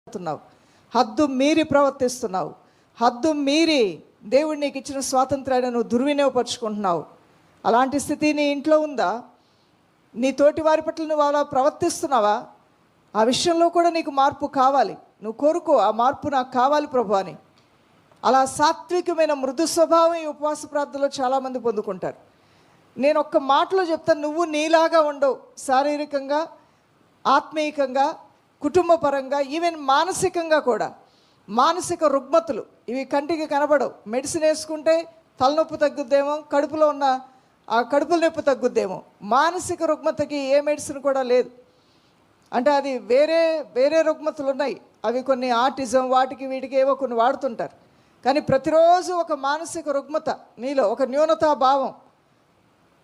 మాట్లాడుతున్నావు, హద్దు మీరి ప్రవర్తిస్తున్నావు, హద్దు మీరి దేవుడు నీకు ఇచ్చిన స్వాతంత్రాన్ని నువ్వు దుర్వినియోగపరుచుకుంటున్నావు. అలాంటి స్థితి నీ ఇంట్లో ఉందా? నీ తోటి వారి పట్ల నువ్వు అలా ప్రవర్తిస్తున్నావా? ఆ విషయంలో కూడా నీకు మార్పు కావాలి. నువ్వు కోరుకో, ఆ మార్పు నాకు కావాలి ప్రభు అని. అలా సాత్వికమైన మృదు స్వభావం ఈ ఉపవాస ప్రార్థనలో చాలామంది పొందుకుంటారు. నేను ఒక్క మాటలో చెప్తాను, నువ్వు నీలాగా ఉండవు. శారీరకంగా, ఆత్మీయంగా, కుటుంబపరంగా, ఈవెన్ మానసికంగా కూడా. మానసిక రుగ్మతులు ఇవి కంటికి కనబడవు. మెడిసిన్ వేసుకుంటే తలనొప్పి తగ్గుద్దేమో, కడుపులో ఉన్న ఆ కడుపుల నొప్పి తగ్గుద్దేమో. మానసిక రుగ్మతకి ఏ మెడిసిన్ కూడా లేదు. అంటే అది వేరే వేరే రుగ్మతులు ఉన్నాయి. అవి కొన్ని ఆటిజం, వాటికి వీటికి ఏవో కొన్ని వాడుతుంటారు. కానీ ప్రతిరోజు ఒక మానసిక రుగ్మత నీలో, ఒక న్యూనతా భావం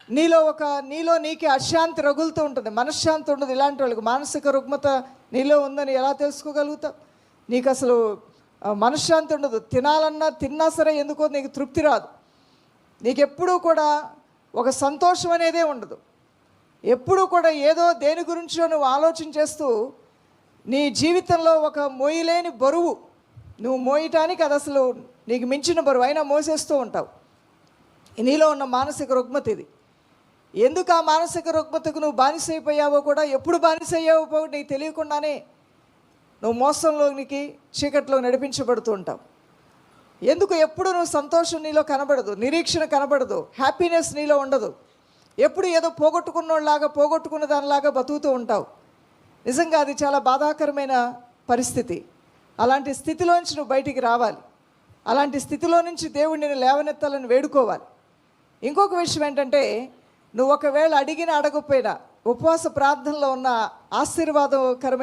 నీలో నీకే అశాంతి రగులుతూ ఉంటుంది, మనశ్శాంతి ఉండదు. ఇలాంటి వాళ్ళకి మానసిక రుగ్మత నీలో ఉందని ఎలా తెలుసుకోగలుగుతావు? నీకు అసలు మనశ్శాంతి ఉండదు. తిన్నా సరే ఎందుకో నీకు తృప్తి రాదు. నీకు ఎప్పుడూ కూడా ఒక సంతోషం అనేదే ఉండదు. ఎప్పుడూ కూడా ఏదో దేని గురించో నువ్వు ఆలోచన చేస్తూ నీ జీవితంలో ఒక మోయలేని బరువు, నువ్వు మోయటానికి అది అసలు నీకు మించిన బరువు అయినా మోసేస్తూ ఉంటావు. నీలో ఉన్న మానసిక రుగ్మత ఇది. ఎందుకు ఆ మానసిక రుగ్మతకు నువ్వు బానిసైపోయావో కూడా, ఎప్పుడు బానిసయ్యావో నీకు తెలియకుండానే నువ్వు మోసంలోనికి, చీకట్లో నడిపించబడుతూ ఉంటావు. ఎందుకు ఎప్పుడు నువ్వు సంతోషం నీలో కనబడదు, నిరీక్షణ కనబడదు, హ్యాపీనెస్ నీలో ఉండదు. ఎప్పుడు ఏదో పోగొట్టుకున్న దానిలాగా బతుకుతూ ఉంటావు. నిజంగా అది చాలా బాధాకరమైన పరిస్థితి. అలాంటి స్థితిలోంచి నువ్వు బయటికి రావాలి. అలాంటి స్థితిలో నుంచి దేవుడిని లేవనెత్తాలని వేడుకోవాలి. ఇంకొక విషయం ఏంటంటే, నువ్వు ఒకవేళ అడగకపోయినా ఉపవాస ప్రార్థనలో ఉన్న ఆశీర్వాదకరమైన